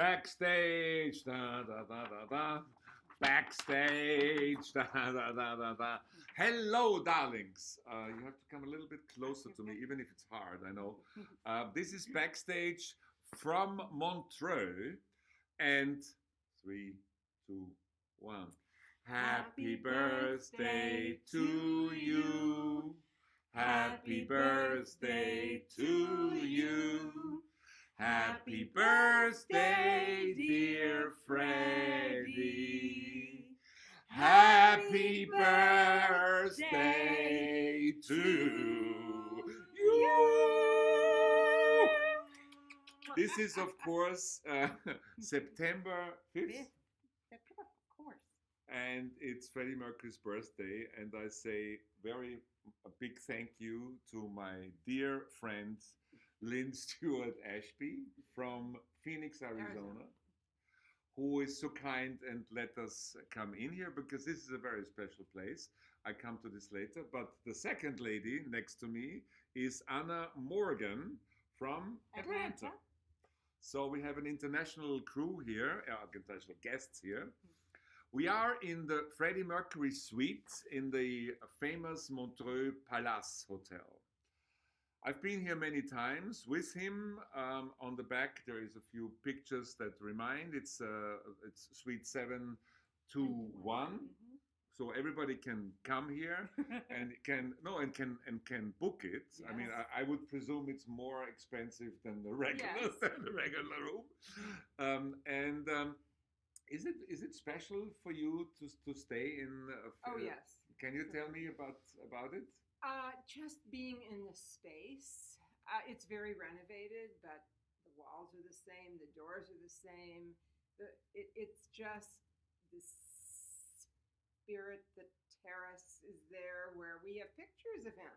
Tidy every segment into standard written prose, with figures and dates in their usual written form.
Backstage, da da da da da. Backstage, da da da da da. Hello, darlings. You have to come a little bit closer to me, even if it's hard, I know. This is Backstage from Montreux. And 3, 2, 1. Happy birthday to you. Happy birthday to you. Happy birthday, dear Freddie. Happy birthday to you. This is, of course, September 5th. September, of course. And it's Freddie Mercury's birthday. And I say a big thank you to my dear friend, Lynn Stewart Ashby from Phoenix, Arizona, who is so kind and let us come in here because this is a very special place. I come to this later. But the second lady next to me is Anna Morgan from Atlanta. So we have an international crew here, international guests here. We are in the Freddie Mercury Suite in the famous Montreux Palace Hotel. I've been here many times with him. On the back there is a few pictures that remind. It's Suite 721. So everybody can come here and can book it. Yes. I mean, I would presume it's more expensive than the regular room. Is it special for you to stay in? Oh yes. Can you tell me about it? Just being in the space. It's very renovated, but the walls are the same. The doors are the same. It's just the spirit. The terrace is there where we have pictures of him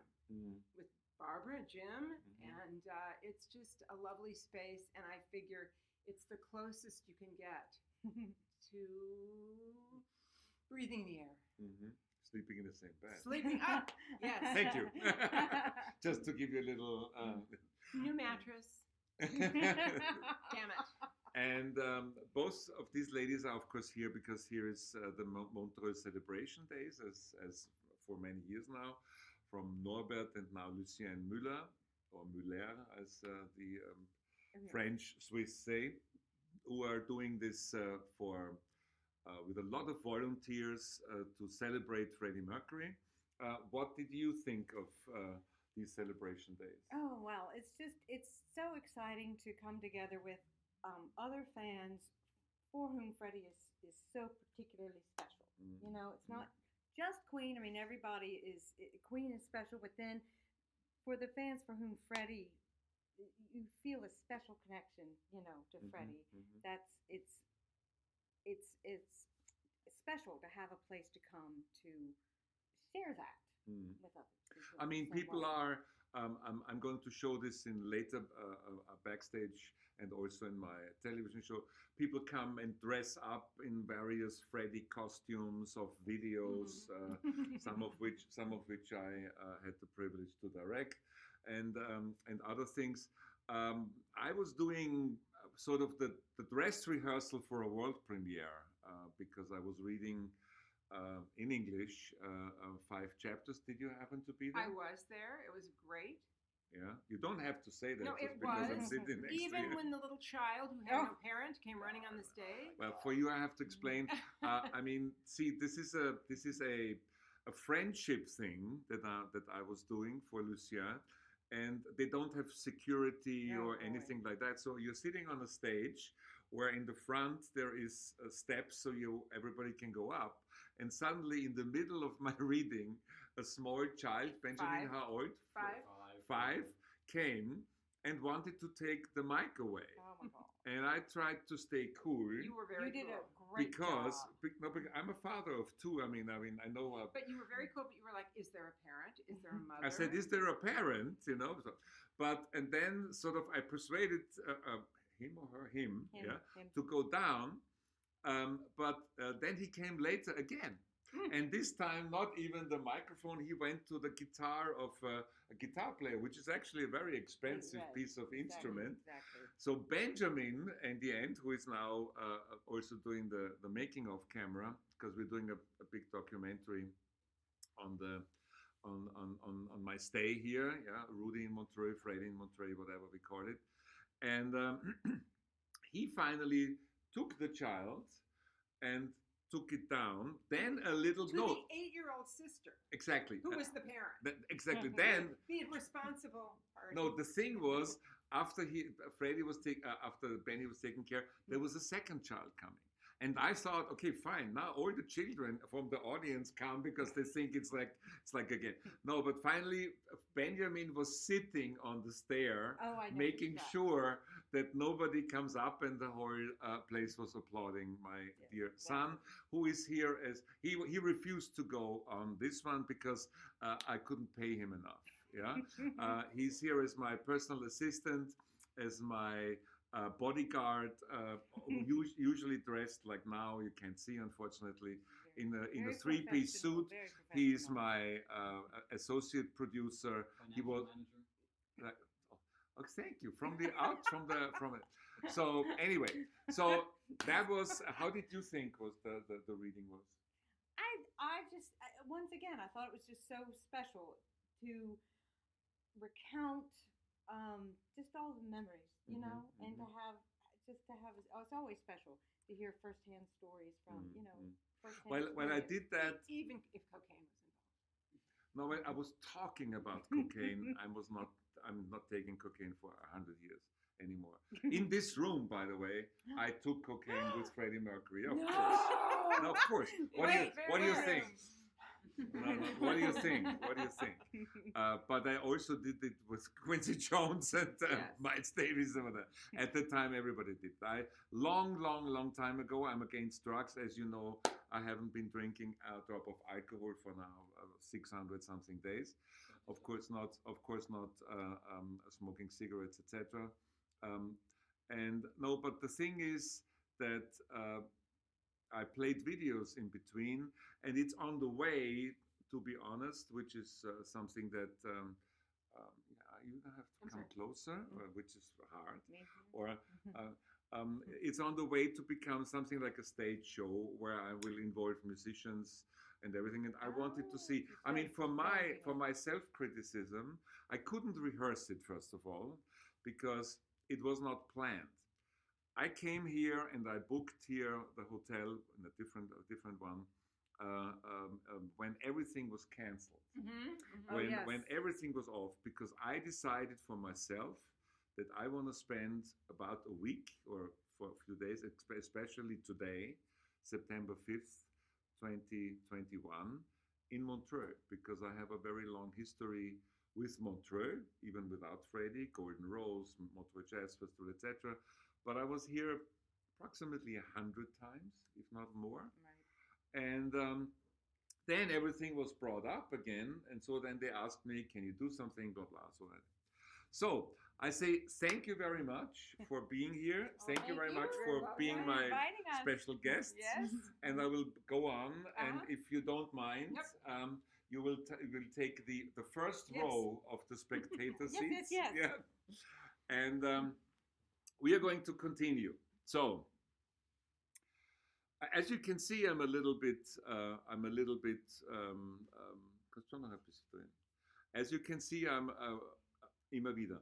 with Barbara, Jim, and it's just a lovely space. And I figure it's the closest you can get to breathing the air. Sleeping in the same bed. Sleeping up. Yes. Thank you. Just to give you a little new mattress. Damn it. And both of these ladies are, of course, here because here is the Montreux Celebration Days, as for many years now, from Norbert and now Lucien Müller, or Müller, as the French Swiss say, who are doing this with a lot of volunteers to celebrate Freddie Mercury. What did you think of these celebration days? Oh, well, it's so exciting to come together with other fans for whom Freddie is so particularly special. You know, it's not just Queen. I mean, everybody is, Queen is special, but then for the fans for whom Freddie, you feel a special connection, you know, to Freddie. It's special to have a place to come to share that with others. I mean, people are. I'm going to show this in later backstage and also in my television show. People come and dress up in various Freddie costumes of videos, some of which I had the privilege to direct, and other things. I was doing sort of the dress rehearsal for a world premiere because I was reading in English 5 chapters. Did you happen to be there? I was there. It was great. Yeah, you don't have to say that. No, it because was. I'm sitting next to you. Even when the little child who had no parent came running on the stage. Well, for you, I have to explain. I mean, see, this is a friendship thing that I was doing for Lucien. And they don't have security or anything like that. So you're sitting on a stage where in the front there is steps so everybody can go up. And suddenly in the middle of my reading, a small child, Benjamin, how old? 5, came and wanted to take the mic away. Oh my God. And I tried to stay cool. You were very cool. You did a great because job. I'm a father of 2. I mean, I know. But you were very cool. But you were like, "Is there a parent? Is there a mother?" I said, "Is there a parent?" You know. And then sort of I persuaded him to go down. But then he came later again. And this time, not even the microphone. He went to the guitar of a guitar player, which is actually a very expensive Right. piece of instrument. Exactly. So Benjamin, in the end, who is now also doing the making of camera, because we're doing a big documentary on the on my stay here. Yeah, Rudi in Montreux, Freddie in Montreux, whatever we call it. And he finally took the child and took it down. Then a little To the 8-year-old sister, exactly. who was the parent. Exactly. Then The responsible party. no, the thing was after after Benny was taken care, there was a second child coming. And I thought, okay, fine. Now all the children from the audience come because they think it's like again. No, but finally Benjamin was sitting on the stair, Oh, I know. making sure that nobody comes up, and the whole place was applauding my dear son, who is here as he refused to go on this one because I couldn't pay him enough. Yeah, he's here as my personal assistant, as my bodyguard, usually dressed like now. You can't see, unfortunately, in a three-piece suit. He's my associate producer. He was. Oh, thank you. From it. So anyway, so that was. How did you think was the reading was? Once again, I thought it was just so special to recount just all the memories, you know, and to have it's always special to hear firsthand stories from, you know, firsthand Well, I did that. Even if cocaine was involved. No, I was talking about cocaine. I'm not taking cocaine for 100 years anymore. In this room, by the way, I took cocaine with Freddie Mercury. Of course. No, of course. What do you think? No. What do you think? But I also did it with Quincy Jones and Miles Davis over there. At the time, everybody did. Long time ago, I'm against drugs. As you know, I haven't been drinking a drop of alcohol for now 600 something days. Of course not. Smoking cigarettes, etc. And no, but the thing is that I played videos in between, and it's on the way, to be honest, which is something that you have to come closer, which is hard. Or it's on the way to become something like a stage show where I will involve musicians and everything. And I wanted to see. I mean, for my self-criticism, I couldn't rehearse it, first of all, because it was not planned. I came here and I booked here the hotel in a different one when everything was cancelled. When everything was off, because I decided for myself that I want to spend about a week or for a few days, especially today, September 5th, 2021, in Montreux, because I have a very long history with Montreux, even without Freddie, Golden Rose, Montreux Jazz Festival, etc. But I was here approximately 100 times, if not more. Right. And then everything was brought up again. And so then they asked me, can you do something, blah, blah. So I say thank you very much for being here. Thank you very much for being my special guest. Yes. And I will go on. And if you don't mind, you will take the first row of the spectator seats. Yes. Yeah. And we are going to continue. So, as you can see, I'm a little bit. As you can see, immer wieder.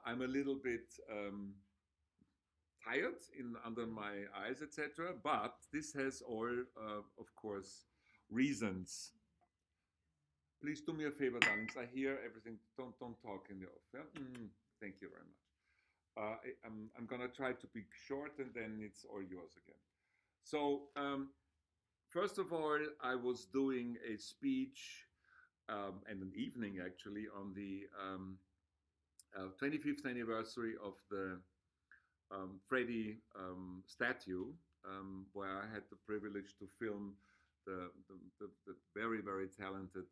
I'm a little bit tired under my eyes, etc. But this has all, of course, reasons. Please do me a favor, darlings. I hear everything. Don't talk in the off. Yeah? Thank you very much. I'm gonna try to be short, and then it's all yours again. So, first of all, I was doing a speech and an evening actually on the 25th anniversary of the Freddie statue, where I had the privilege to film the very, very talented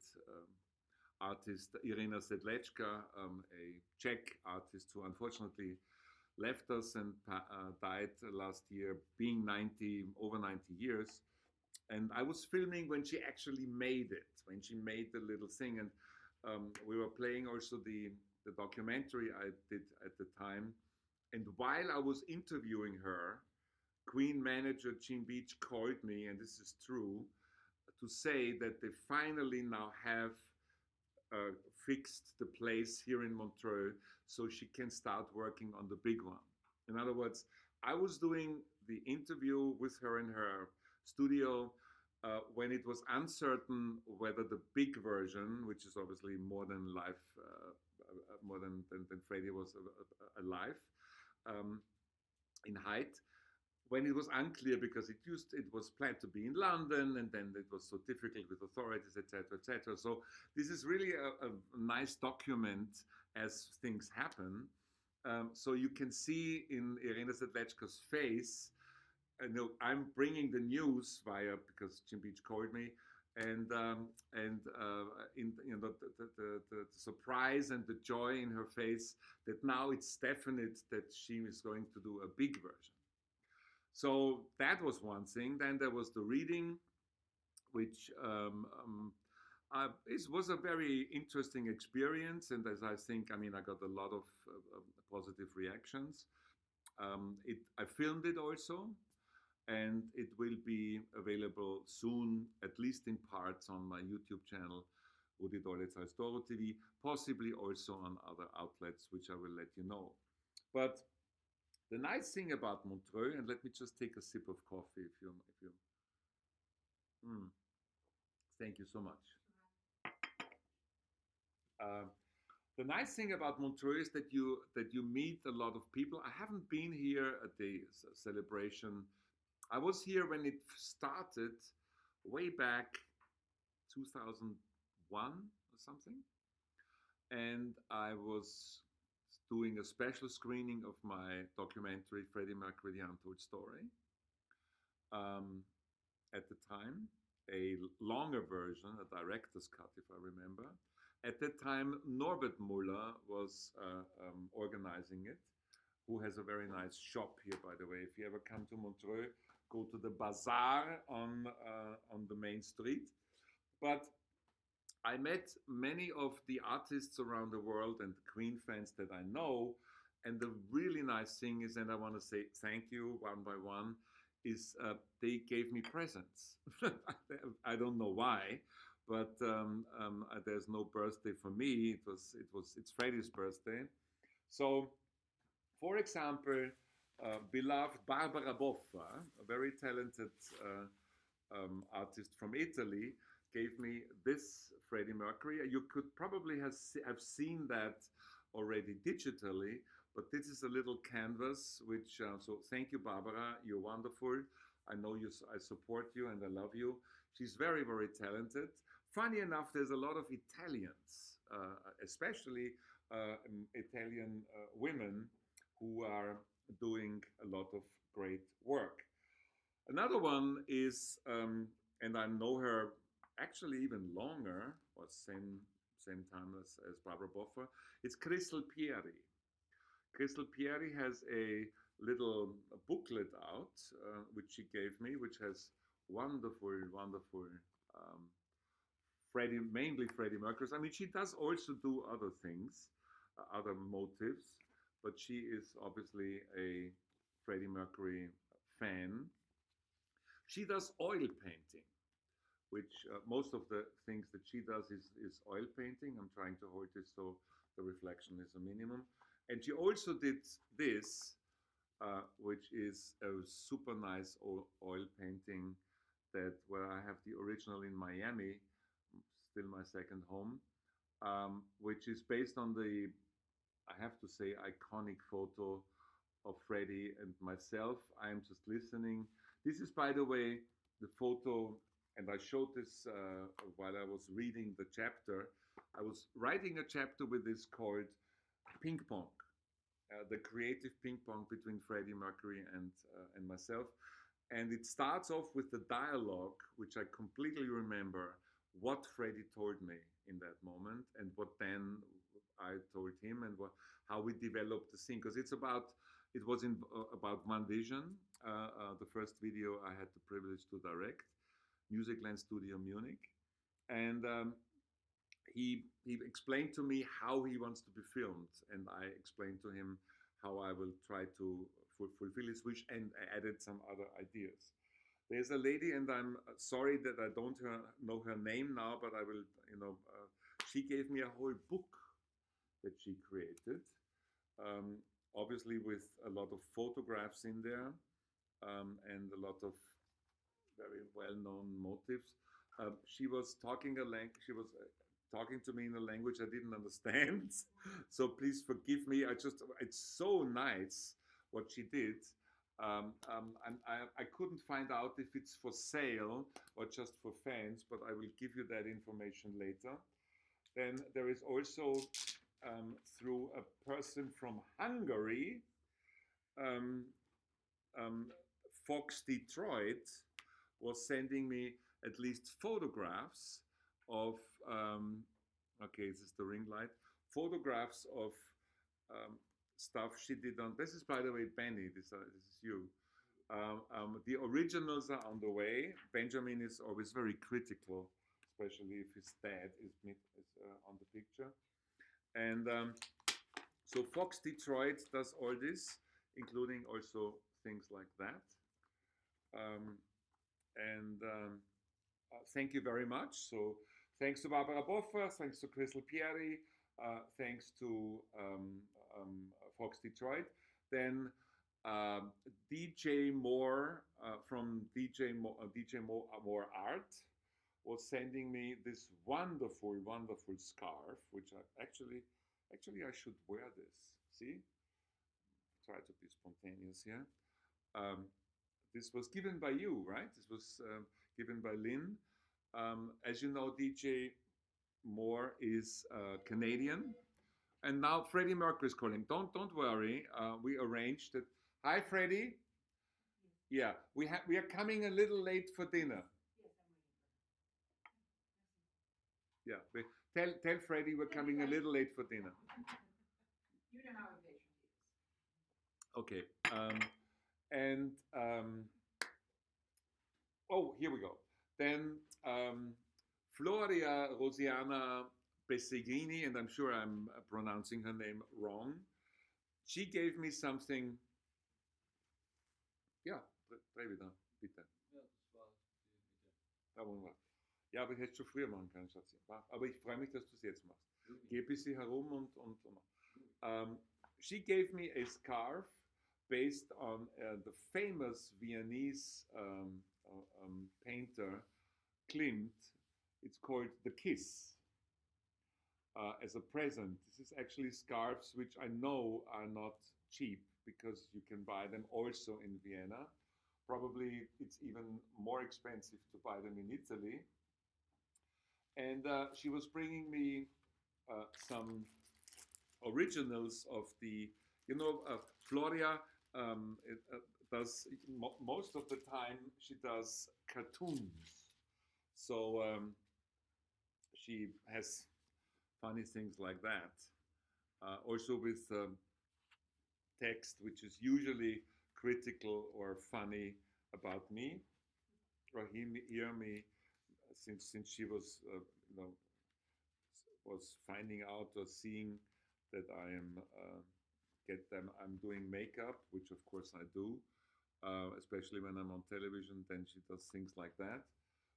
artist Irina Sedlečka, a Czech artist who unfortunately left us and died last year, being over 90 years. And I was filming when she actually made it, when she made the little thing. And we were playing also the documentary I did at the time. And while I was interviewing her, Queen manager Jim Beach called me, and this is true, to say that they finally now have fixed the place here in Montreux so she can start working on the big one. In other words, I was doing the interview with her in her studio when it was uncertain whether the big version, which is obviously more than life, more than Freddie was alive in height, when it was unclear because it was planned to be in London, and then it was so difficult with authorities, etc., etc. So this is really a nice document as things happen. So you can see in Irena Sedlečka's face, I'm bringing the news because Jim Beach called me, and in the surprise and the joy in her face that now it's definite that she is going to do a big version. So that was one thing. Then there was the reading, which was a very interesting experience. And as I think, I got a lot of positive reactions. I filmed it also, and it will be available soon, at least in parts, on my YouTube channel, UNTOLD STORIES TV, possibly also on other outlets, which I will let you know. But the nice thing about Montreux, and let me just take a sip of coffee if you thank you so much. The nice thing about Montreux is that you meet a lot of people. I haven't been here at the celebration. I was here when it started way back 2001 or something, and I was doing a special screening of my documentary, Freddie Mercury, The Untold Story. At the time, a longer version, a director's cut, if I remember. At that time, Norbert Muller was organizing it, who has a very nice shop here, by the way. If you ever come to Montreux, go to the bazaar on the main street. But I met many of the artists around the world and Queen fans that I know, and the really nice thing is, and I want to say thank you one by one, is they gave me presents. I don't know why, but there's no birthday for me. It's Freddie's birthday. So, for example, beloved Barbara Boffa, a very talented artist from Italy, gave me this Freddie Mercury. You could probably have seen that already digitally, but this is a little canvas, which, so thank you, Barbara, you're wonderful. I know I support you and I love you. She's very, very talented. Funny enough, there's a lot of Italians, especially Italian women, who are doing a lot of great work. Another one is, and I know her actually even longer, or same time as Barbara Boffa, it's Crystal Pieri. Crystal Pieri has a little booklet out, which she gave me, which has wonderful, wonderful mainly Freddie Mercury. I mean, she does also do other things, other motives, but she is obviously a Freddie Mercury fan. She does oil painting, which most of the things that she does is oil painting. I'm trying to hold this so the reflection is a minimum. And she also did this, which is a super nice oil painting where I have the original in Miami, still my second home, which is based on the, I have to say, iconic photo of Freddie and myself. I am just listening. This is, by the way, the photo, and I showed this while I was reading the chapter. I was writing a chapter with this called Ping Pong, the creative ping pong between Freddie Mercury and myself. And it starts off with the dialogue, which I completely remember what Freddie told me in that moment and what then I told him and how we developed the scene. Because it was about One Vision, the first video I had the privilege to direct. Musicland Studio Munich, and he explained to me how he wants to be filmed, and I explained to him how I will try to fulfill his wish, and I added some other ideas. There's a lady, and I'm sorry that I don't know her name now, but I will, she gave me a whole book that she created, obviously with a lot of photographs in there, and a lot of very well-known motifs. She was talking to me in a language I didn't understand, so please forgive me. It's so nice what she did. And I couldn't find out if it's for sale or just for fans, but I will give you that information later. Then there is also, through a person from Hungary, Fox Detroit was sending me at least photographs of, okay, this is the ring light, photographs of stuff she did on, this is, by the way, Benny, this is you. The originals are on the way. Benjamin is always very critical, especially if his dad is on the picture. And so Fox Detroit does all this, including also things like that. Thank you very much. So thanks to Barbara Boffa, thanks to Crystal Pieri, thanks to Fox Detroit. Then DJ Moore from DJ Moore Art was sending me this wonderful, wonderful scarf, which actually I should wear this. See? Try to be spontaneous here. This was given by you, right? This was given by Lynn. As you know, DJ Moore is Canadian. And now Freddie Mercury is calling. Don't worry. We arranged it. Hi, Freddie. Yeah, we are coming a little late for dinner. Yeah, tell Freddie we're coming a little late for dinner. You know how impatient he is. Okay. Oh, here we go. Then Floria Rosiana Pesegrini, and I'm sure I'm pronouncing her name wrong. She gave me something. Ja, dreh wieder, bitte. Ja, das war die Idee. Ja, wunderbar. Ja, aber ich hätte es schon früher machen können, Schatzi. Aber ich freue mich, dass du es jetzt machst. Geh ein bisschen herum und she gave me a scarf based on the famous Viennese painter Klimt. It's called The Kiss. As a present. This is actually scarves which I know are not cheap because you can buy them also in Vienna. Probably it's even more expensive to buy them in Italy. And she was bringing me some originals of the, Floria does, most of the time she does cartoons. So she has funny things like that. Also with text which is usually critical or funny about me, or hear me, since she was was finding out or seeing that I am I'm doing makeup, which of course I do, especially when I'm on television. Then she does things like that.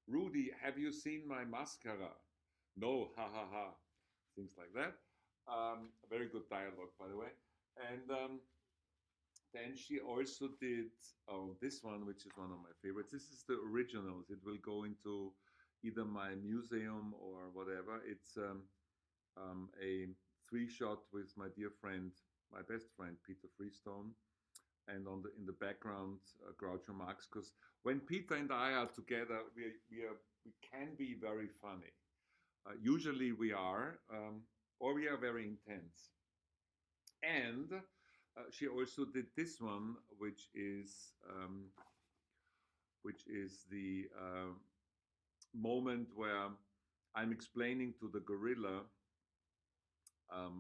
Rudi, have you seen my mascara? No, ha ha ha. Things like that. Very good dialogue, by the way. And then she also did this one, which is one of my favorites. This is the originals. It will go into either my museum or whatever. It's a 3-shot with my dear friend, my best friend, Peter Freestone, and in the background, Groucho Marx. Because when Peter and I are together, we can be very funny. Usually we are, or we are very intense. And she also did this one, which is the moment where I'm explaining to the gorilla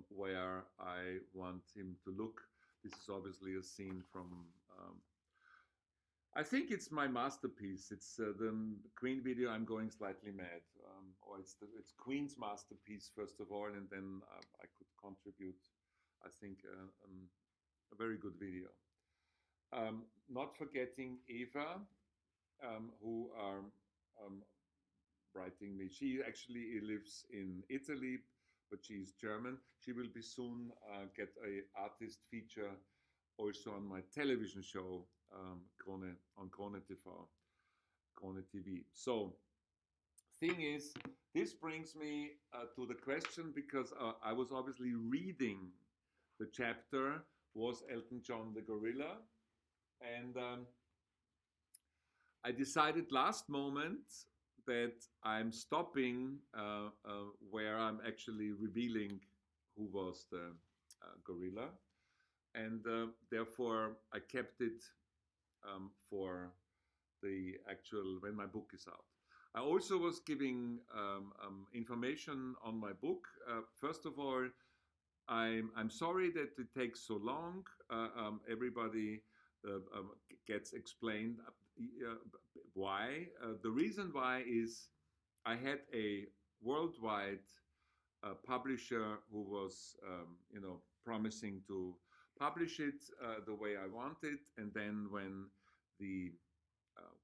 where I want him to look. This is obviously a scene from I think it's my masterpiece. It's the Queen video. I'm going slightly mad, or it's Queen's masterpiece first of all, and then I could contribute. I think a very good video. Not forgetting Eva, who are writing me. She actually lives in Italy, but she's German. She will be soon get a artist feature also on my television show, Krone, on Krone TV. Krone TV. So, thing is, this brings me to the question, because I was obviously reading the chapter, was Elton John the Gorilla? And I decided last moment that I'm stopping where I'm actually revealing who was the gorilla. And therefore I kept it for the actual, when my book is out. I also was giving information on my book. First of all, I'm sorry that it takes so long. Everybody gets explained why. The reason why is I had a worldwide publisher who was, promising to publish it the way I wanted, and then when the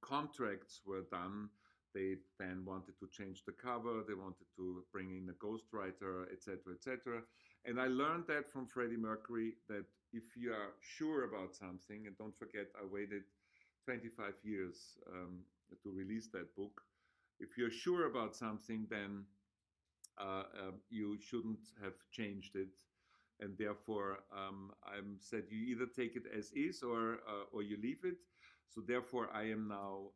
contracts were done, they then wanted to change the cover, they wanted to bring in a ghostwriter, etc., etc. And I learned that from Freddie Mercury, that if you are sure about something, and don't forget, I waited 25 years to release that book. If you're sure about something, then you shouldn't have changed it. And therefore, I'm said you either take it as is or you leave it. So therefore, I am now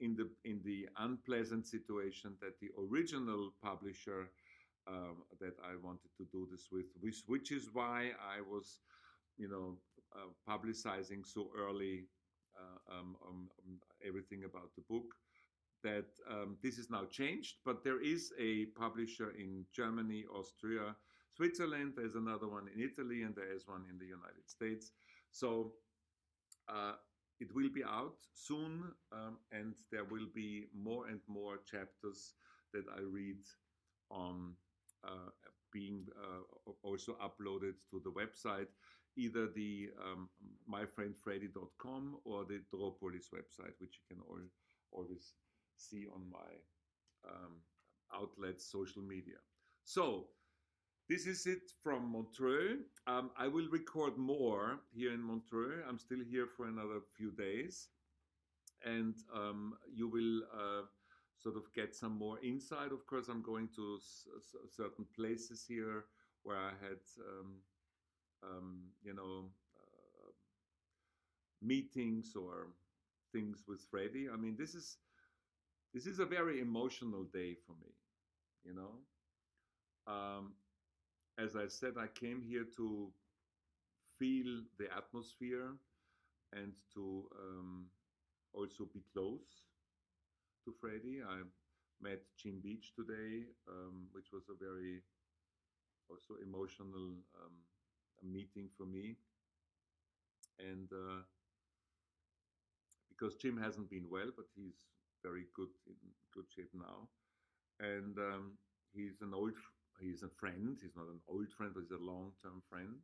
in the unpleasant situation that the original publisher that I wanted to do this with, which is why I was, publicizing so early everything about the book, that this is now changed. But there is a publisher in Germany, Austria, Switzerland. There's another one in Italy, and there is one in the United States. So it will be out soon, and there will be more and more chapters that I read on being also uploaded to the website, either the myfriendfreddy.com or the Dropolis website, which you can always see on my outlets, social media. So this is it from Montreux. I will record more here in Montreux. I'm still here for another few days, and you will sort of get some more insight. Of course, I'm going to certain places here where I had, meetings or things with Freddie. I mean, this is a very emotional day for me, As I said, I came here to feel the atmosphere and to also be close to Freddie. I met Jim Beach today, which was a very also emotional meeting for me. And because Jim hasn't been well, but he's very good, in good shape now. And he's a friend. He's not an old friend, but he's a long-term friend.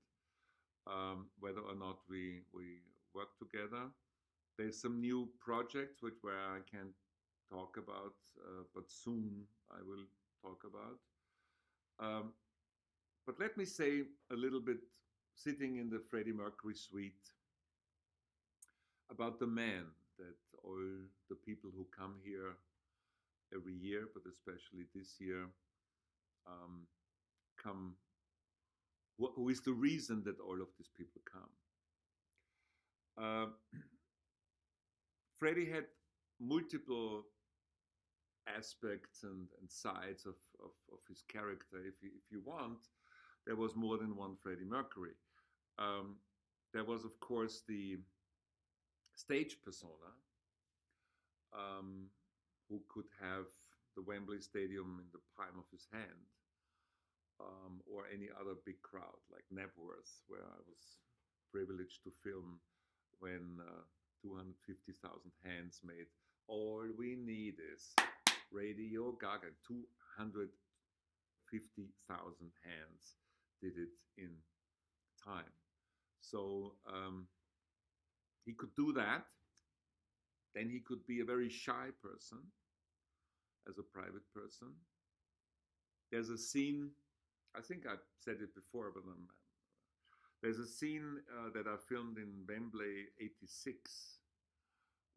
Whether or not we work together, there's some new projects where I can't talk about, but soon I will talk about. But let me say a little bit, sitting in the Freddie Mercury suite, about the man that all the people who come here every year, but especially this year, come, who is the reason that all of these people come. Freddie had multiple aspects and sides of his character. If you want, there was more than one Freddie Mercury. There was, of course, the stage persona, who could have the Wembley Stadium in the palm of his hand, or any other big crowd like Nebworth, where I was privileged to film when 250,000 hands made. All we need is Radio Gaga. 250,000 hands did it in time. So he could do that. Then he could be a very shy person as a private person. There's a scene, I think I said it before, but there's a scene that I filmed in Wembley '86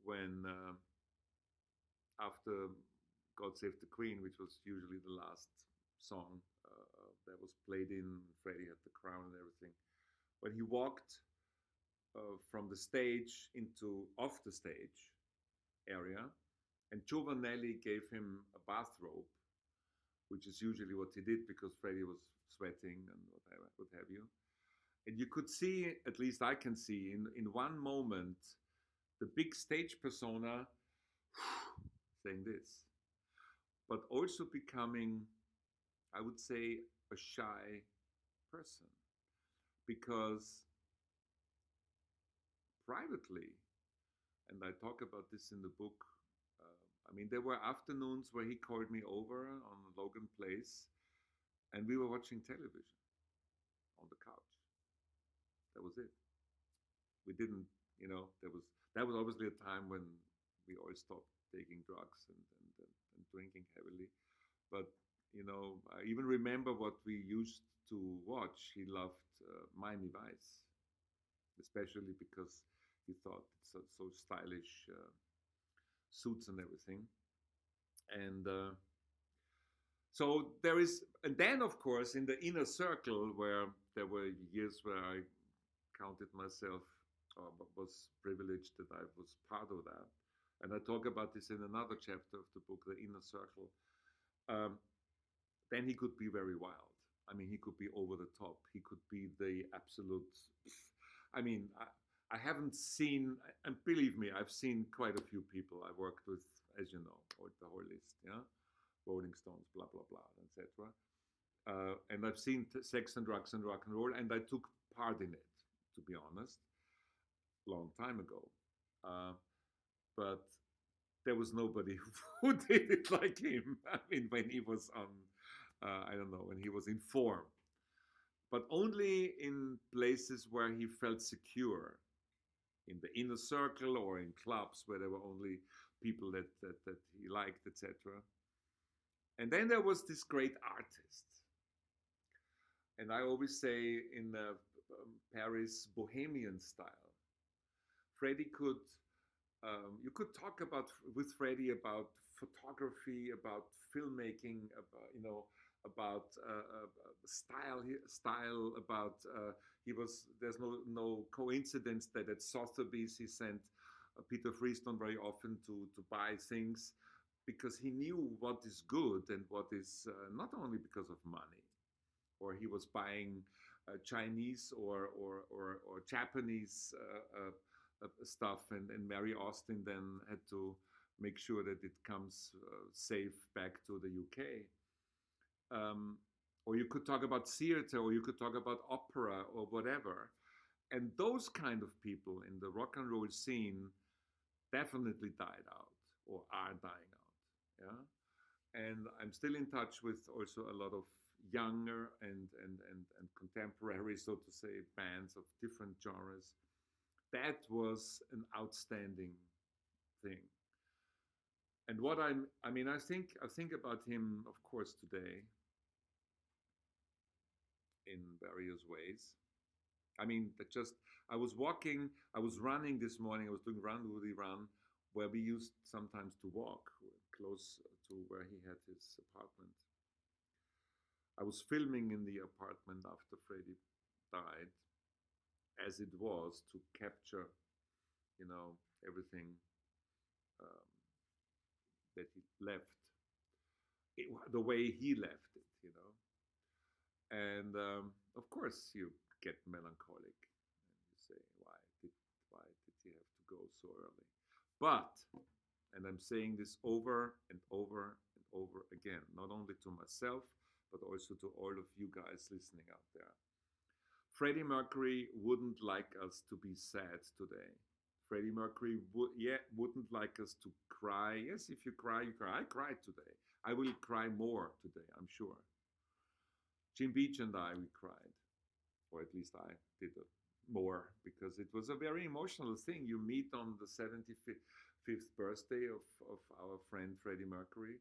when after God Save the Queen, which was usually the last song that was played in, Freddie had the crown and everything. When he walked from the stage into off the stage area, and Giovanelli gave him a bathrobe, which is usually what he did because Freddie was sweating and whatever, what have you. And you could see, at least I can see, in one moment, the big stage persona saying this, but also becoming, I would say, a shy person. Because privately, and I talk about this in the book, I mean, there were afternoons where he called me over on Logan Place, and we were watching television on the couch. That was it. We didn't, that was obviously a time when we all stopped taking drugs and drinking heavily. But, I even remember what we used to watch. He loved Miami Vice, especially because he thought it's so stylish suits and everything. And so there is, and then of course in the inner circle where there were years where I counted myself, or was privileged that I was part of that. And I talk about this in another chapter of the book, The Inner Circle. Then he could be very wild. I mean, he could be over the top. He could be the absolute, I mean, I haven't seen, and believe me, I've seen quite a few people I worked with, as you know, or the whole list, yeah? Rolling Stones, blah, blah, blah, etc. And I've seen Sex and Drugs and Rock and Roll, and I took part in it, to be honest, long time ago. But there was nobody who did it like him. I mean, when he was on, I don't know, when he was in form. But only in places where he felt secure, in the inner circle or in clubs where there were only people that he liked, etc. And then there was this great artist. And I always say in Paris Bohemian style, Freddie could, you could talk with Freddie about photography, about filmmaking, about style, about there's no coincidence that at Sotheby's he sent Peter Freestone very often to buy things, because he knew what is good and what is not only because of money, or he was buying Chinese or Japanese stuff, and Mary Austin then had to make sure that it comes safe back to the UK. Or you could talk about theater, or you could talk about opera, or whatever. And those kind of people in the rock and roll scene definitely died out, or are dying out. Yeah, and I'm still in touch with also a lot of younger and contemporary, so to say, bands of different genres. That was an outstanding thing. And what I think about him, of course, today in various ways. I mean, I was running this morning, I was doing Run, Rudi Run, where we used sometimes to walk close to where he had his apartment. I was filming in the apartment after Freddie died, as it was, to capture, everything that he left, the way he left it, And of course, you get melancholic, and you say, why did he have to go so early? But, and I'm saying this over and over and over again, not only to myself, but also to all of you guys listening out there. Freddie Mercury wouldn't like us to be sad today. Freddie Mercury wouldn't like us to cry. Yes, if you cry, you cry. I cried today. I will cry more today, I'm sure. Jim Beach and I, we cried, or at least I did more, because it was a very emotional thing. You meet on the 75th birthday of our friend Freddie Mercury,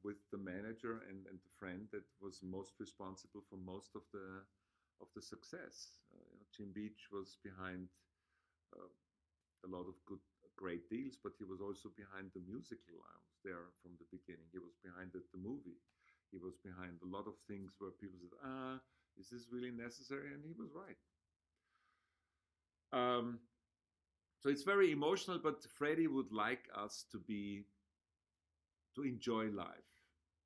with the manager and the friend that was most responsible for most of the success. Jim Beach was behind a lot of great deals, but he was also behind the musical. I was there from the beginning. He was behind the movie. He was behind a lot of things where people said, is this really necessary? And he was right. So it's very emotional, but Freddie would like us to enjoy life.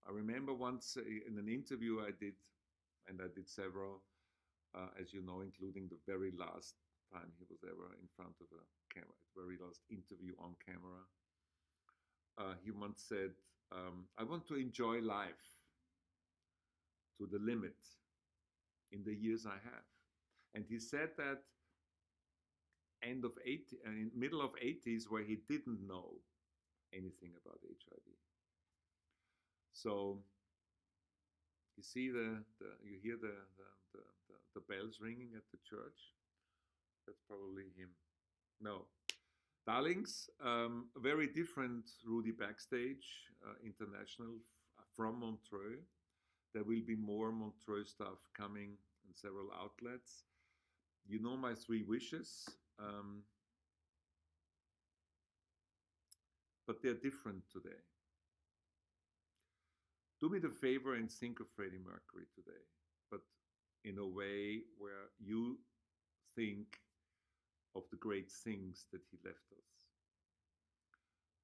I remember once in an interview I did, and I did several, as you know, including the very last time he was ever in front of a camera, the very last interview on camera. He once said, I want to enjoy life to the limit in the years I have. And he said that in middle of 80s, where he didn't know anything about HIV. So you see you hear the bells ringing at the church. That's probably him. No. Darlings, very different Rudi Backstage International from Montreux. There will be more Montreux stuff coming in several outlets. You know my 3 wishes, but they're different today. Do me the favor and think of Freddie Mercury today, but in a way where you think of the great things that he left us.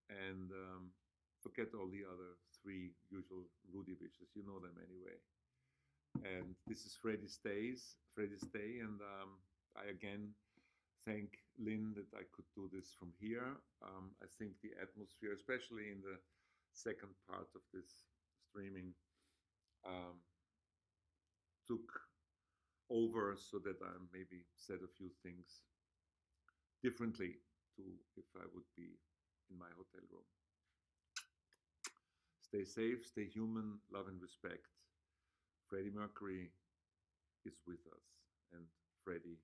And forget all the other 3 usual Rudi wishes. You know them anyway. And this is Freddie's Day, and I again thank Lynn that I could do this from here. I think the atmosphere, especially in the second part of this streaming, took over, so that I maybe said a few things differently to if I would be in my hotel room. Stay safe, stay human, love and respect. Freddie Mercury is with us, and Freddie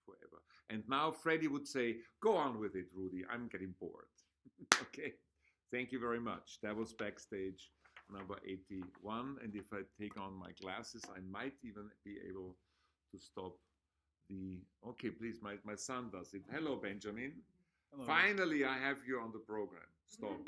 forever. And now Freddie would say, go on with it, Rudi, I'm getting bored. Okay, thank you very much. That was Backstage number 81, and if I take on my glasses, I might even be able to stop the, okay, please, my son does it. Hello, Benjamin. Hello. Finally, I have you on the program. Stop.